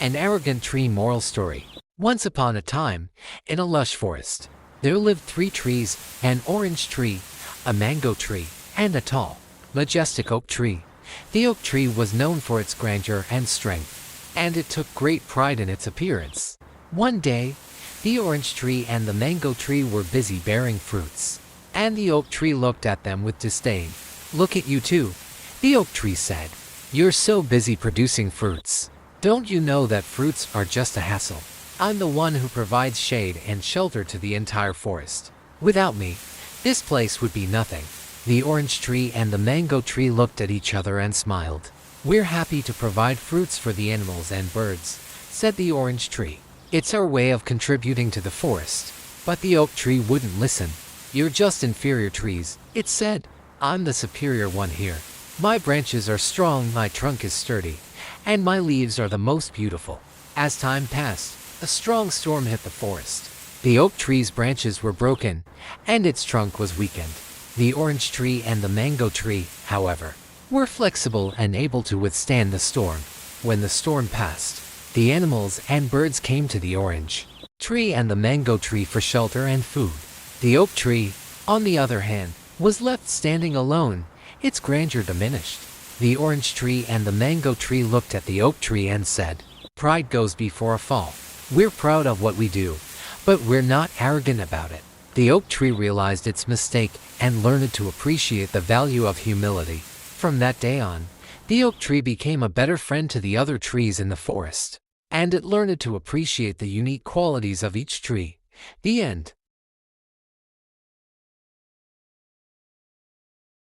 An arrogant tree moral story. Once upon a time, in a lush forest, there lived 3 trees: an orange tree, a mango tree, and a tall, majestic oak tree. The oak tree was known for its grandeur and strength, and it took great pride in its appearance. One day, the orange tree and the mango tree were busy bearing fruits, and the oak tree looked at them with disdain. "Look at you two," the oak tree said. "You're so busy producing fruits. Don't you know that fruits are just a hassle? I'm the one who provides shade and shelter to the entire forest. Without me, this place would be nothing." The orange tree and the mango tree looked at each other and smiled. "We're happy to provide fruits for the animals and birds," said the orange tree. "It's our way of contributing to the forest." But the oak tree wouldn't listen. "You're just inferior trees," it said. "I'm the superior one here. My branches are strong, my trunk is sturdy, and my leaves are the most beautiful." As time passed, a strong storm hit the forest. The oak tree's branches were broken, and its trunk was weakened. The orange tree and the mango tree, however, were flexible and able to withstand the storm. When the storm passed, the animals and birds came to the orange tree and the mango tree for shelter and food. The oak tree, on the other hand, was left standing alone, its grandeur diminished. The orange tree and the mango tree looked at the oak tree and said, "Pride goes before a fall. We're proud of what we do, but we're not arrogant about it." The oak tree realized its mistake and learned to appreciate the value of humility. From that day on, the oak tree became a better friend to the other trees in the forest, and it learned to appreciate the unique qualities of each tree. The end.